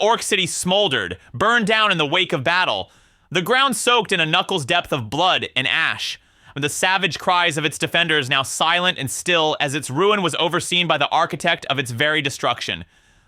orc city smoldered, burned down in the wake of battle. The ground soaked in a knuckle's depth of blood and ash. The savage cries of its defenders now silent and still as its ruin was overseen by the architect of its very destruction.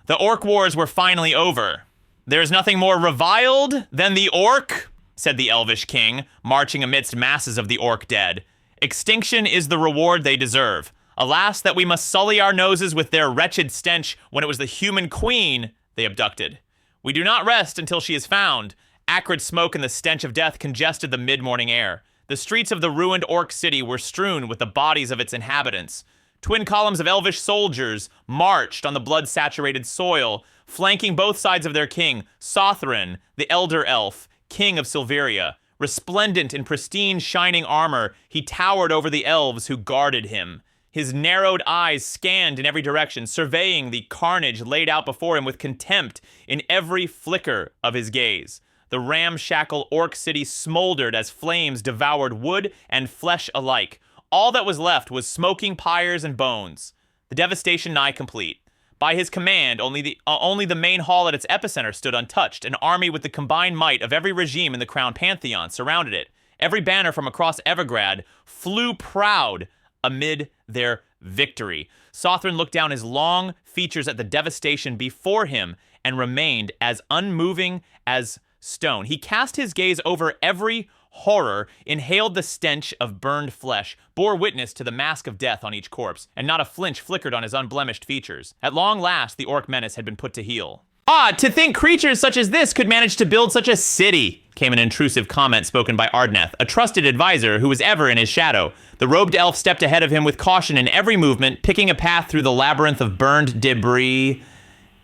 The orc wars were finally over. "There is nothing more reviled than the orc," said the elvish king, marching amidst masses of the orc dead. "Extinction is the reward they deserve. Alas, that we must sully our noses with their wretched stench when it was the human queen they abducted. We do not rest until she is found." Acrid smoke and the stench of death congested the mid-morning air. The streets of the ruined orc city were strewn with the bodies of its inhabitants. Twin columns of elvish soldiers marched on the blood-saturated soil, flanking both sides of their king, Sothrin, the elder elf, king of Silveria. Resplendent in pristine, shining armor, he towered over the elves who guarded him. His narrowed eyes scanned in every direction, surveying the carnage laid out before him with contempt in every flicker of his gaze. The ramshackle orc city smoldered as flames devoured wood and flesh alike. All that was left was smoking pyres and bones. The devastation nigh complete. By his command, only the main hall at its epicenter stood untouched. An army with the combined might of every regime in the crown pantheon surrounded it. Every banner from across Evergrad flew proud amid their victory. Sothrin looked down his long features at the devastation before him and remained as unmoving as stone. He cast his gaze over every horror, inhaled the stench of burned flesh, bore witness to the mask of death on each corpse, and not a flinch flickered on his unblemished features. At long last, the orc menace had been put to heel. "Ah, to think creatures such as this could manage to build such a city," came an intrusive comment spoken by Ardneth, a trusted advisor who was ever in his shadow. The robed elf stepped ahead of him with caution in every movement, picking a path through the labyrinth of burned debris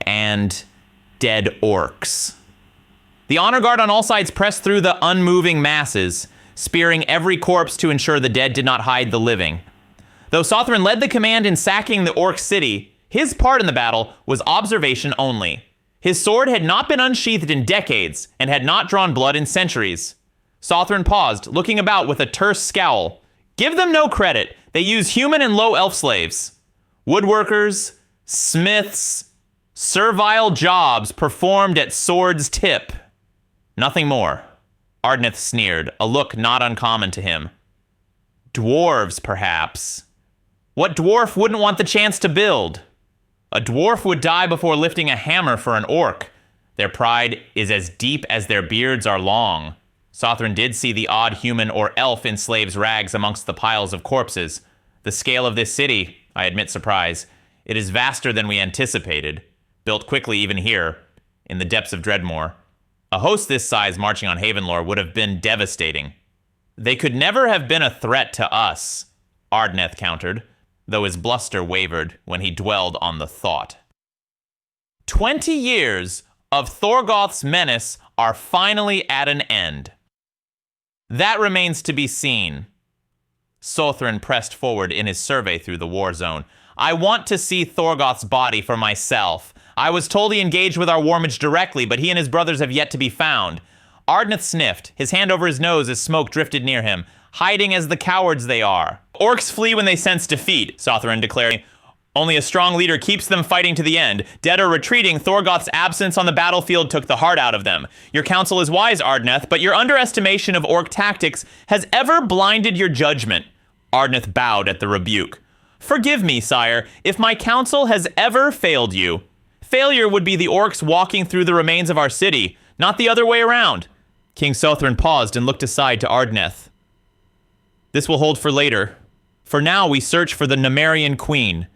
and dead orcs. The honor guard on all sides pressed through the unmoving masses, spearing every corpse to ensure the dead did not hide the living. Though Sothrin led the command in sacking the orc city, his part in the battle was observation only. His sword had not been unsheathed in decades and had not drawn blood in centuries. Sothrin paused, looking about with a terse scowl. Give them no credit. They use human and low elf slaves. Woodworkers, smiths, servile jobs performed at sword's tip. Nothing more. Ardneth sneered, a look not uncommon to him. Dwarves, perhaps. What dwarf wouldn't want the chance to build? A dwarf would die before lifting a hammer for an orc. Their pride is as deep as their beards are long. Sothrin did see the odd human or elf in slaves' rags amongst the piles of corpses. The scale of this city, I admit surprise, it is vaster than we anticipated. Built quickly even here, in the depths of Dreadmore. A host this size marching on Havenlore would have been devastating. They could never have been a threat to us, Ardneth countered, though his bluster wavered when he dwelled on the thought. 20 years of Thorgoth's menace are finally at an end. That remains to be seen. Sothrin pressed forward in his survey through the war zone. I want to see Thorgoth's body for myself. I was told he engaged with our Warmage directly, but he and his brothers have yet to be found. Ardneth sniffed, his hand over his nose as smoke drifted near him, hiding as the cowards they are. Orcs flee when they sense defeat, Sothrin declared. Only a strong leader keeps them fighting to the end. Dead or retreating, Thorgoth's absence on the battlefield took the heart out of them. Your counsel is wise, Ardneth, but your underestimation of orc tactics has ever blinded your judgment. Ardneth bowed at the rebuke. Forgive me, sire, if my counsel has ever failed you. Failure would be the orcs walking through the remains of our city, not the other way around. King Sothrin paused and looked aside to Ardneth. This will hold for later. For now, we search for the Nemerian queen.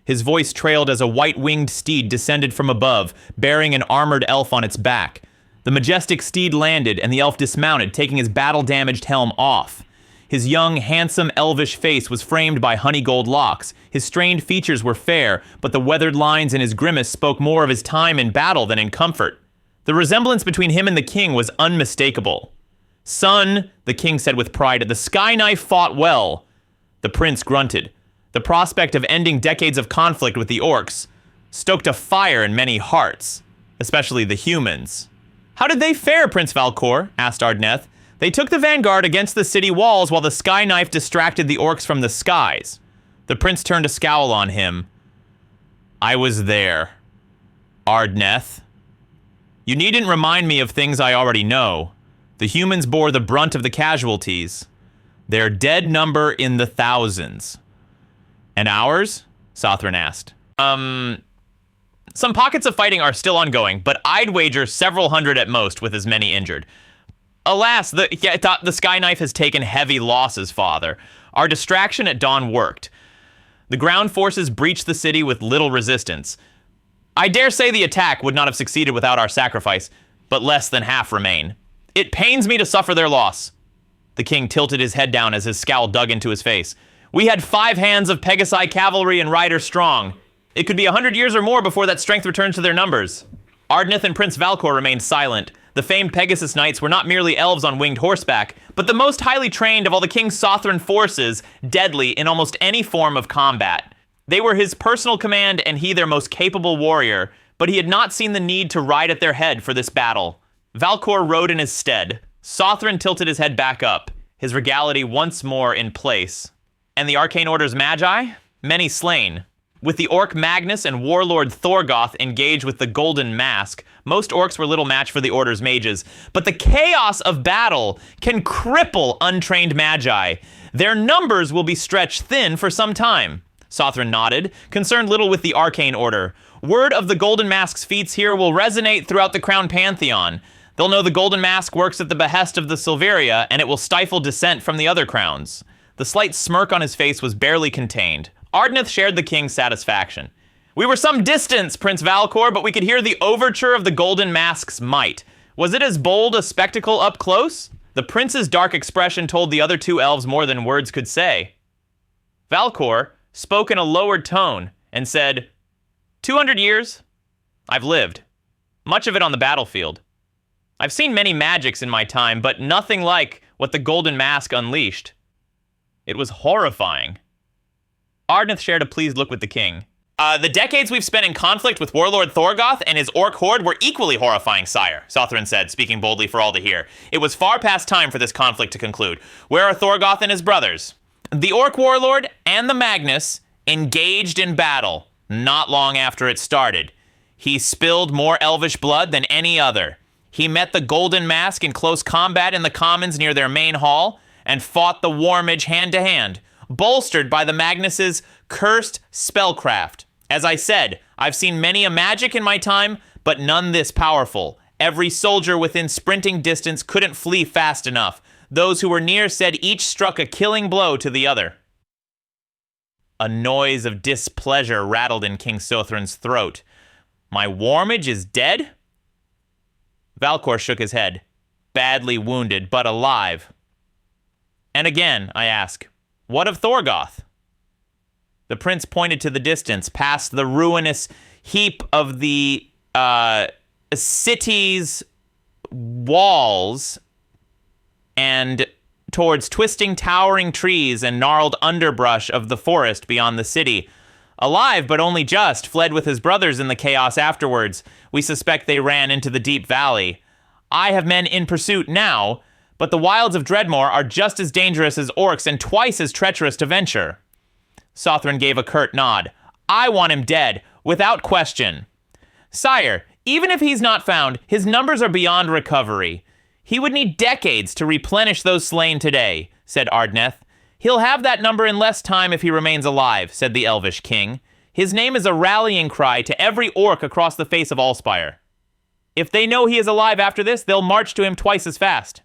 His voice trailed as a white-winged steed descended from above, bearing an armored elf on its back. The majestic steed landed, and the elf dismounted, taking his battle-damaged helm off. His young, handsome, elvish face was framed by honey-gold locks. His strained features were fair, but the weathered lines in his grimace spoke more of his time in battle than in comfort. The resemblance between him and the king was unmistakable. Son, the king said with pride, the Sky Knife fought well. The prince grunted. The prospect of ending decades of conflict with the orcs stoked a fire in many hearts, especially the humans. How did they fare, Prince Valcor? Asked Ardneth. They took the vanguard against the city walls while the Sky Knife distracted the orcs from the skies. The prince turned a scowl on him. I was there. Ardneth. You needn't remind me of things I already know. The humans bore the brunt of the casualties. Their dead number in the thousands. And ours? Sothran asked. Some pockets of fighting are still ongoing, but I'd wager several hundred at most with as many injured. Alas, the Sky Knife has taken heavy losses, Father. Our distraction at dawn worked. The ground forces breached the city with little resistance. I dare say the attack would not have succeeded without our sacrifice, but less than half remain. It pains me to suffer their loss. The king tilted his head down as his scowl dug into his face. We had 5 hands of Pegasi cavalry and riders strong. It could be 100 years or more before that strength returns to their numbers. Ardneth and Prince Valcor remained silent. The famed Pegasus Knights were not merely elves on winged horseback, but the most highly trained of all the King's Sothran forces, deadly in almost any form of combat. They were his personal command and he their most capable warrior, but he had not seen the need to ride at their head for this battle. Valcor rode in his stead. Sothran tilted his head back up, his regality once more in place. And the Arcane Order's Magi? Many slain. With the Orc Magnus and Warlord Thorgoth engaged with the Golden Mask, most orcs were little match for the Order's mages, but the chaos of battle can cripple untrained Magi. Their numbers will be stretched thin for some time. Sothran nodded, concerned little with the Arcane Order. Word of the Golden Mask's feats here will resonate throughout the Crown Pantheon. They'll know the Golden Mask works at the behest of the Silveria, and it will stifle dissent from the other crowns. The slight smirk on his face was barely contained. Ardneth shared the king's satisfaction. We were some distance, Prince Valcor, but we could hear the overture of the Golden Mask's might. Was it as bold a spectacle up close? The prince's dark expression told the other 2 elves more than words could say. Valcor spoke in a lowered tone and said, 200 years? I've lived. Much of it on the battlefield. I've seen many magics in my time, but nothing like what the Golden Mask unleashed. It was horrifying. Ardneth shared a pleased look with the king. The decades we've spent in conflict with Warlord Thorgoth and his orc horde were equally horrifying, sire, Sothran said, speaking boldly for all to hear. It was far past time for this conflict to conclude. Where are Thorgoth and his brothers? The orc warlord and the Magnus engaged in battle not long after it started. He spilled more elvish blood than any other. He met the Golden Mask in close combat in the commons near their main hall and fought the Warmage hand to hand, bolstered by the Magnus's cursed spellcraft. As I said, I've seen many a magic in my time, but none this powerful. Every soldier within sprinting distance couldn't flee fast enough. Those who were near said each struck a killing blow to the other. A noise of displeasure rattled in King Sothran's throat. My Warmage is dead? Valcor shook his head. Badly wounded, but alive. And again, I ask, what of Thorgoth? The prince pointed to the distance, past the ruinous heap of the city's walls and towards twisting, towering trees and gnarled underbrush of the forest beyond the city. Alive, but only just, fled with his brothers in the chaos afterwards. We suspect they ran into the deep valley. I have men in pursuit now, but the wilds of Dreadmore are just as dangerous as orcs and twice as treacherous to venture. Sothran gave a curt nod. I want him dead, without question. Sire, even if he's not found, his numbers are beyond recovery. He would need decades to replenish those slain today, said Ardneth. He'll have that number in less time if he remains alive, said the Elvish king. His name is a rallying cry to every orc across the face of Allspire. If they know he is alive after this, they'll march to him twice as fast.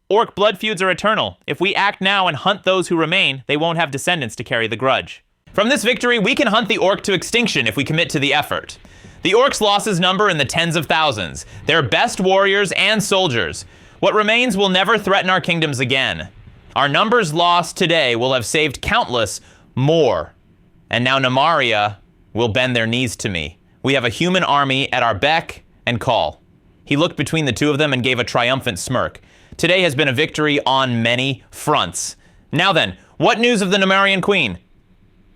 Orc blood feuds are eternal. If we act now and hunt those who remain, they won't have descendants to carry the grudge. From this victory, we can hunt the orc to extinction if we commit to the effort. The orcs' losses number in the tens of thousands. They're best warriors and soldiers. What remains will never threaten our kingdoms again. Our numbers lost today will have saved countless more. And now Namaria will bend their knees to me. We have a human army at our beck and call. He looked between the 2 of them and gave a triumphant smirk. Today has been a victory on many fronts. Now then, what news of the Namarian queen?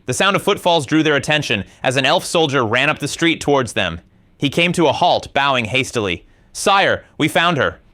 The sound of footfalls drew their attention as an elf soldier ran up the street towards them. He came to a halt, bowing hastily. Sire, we found her.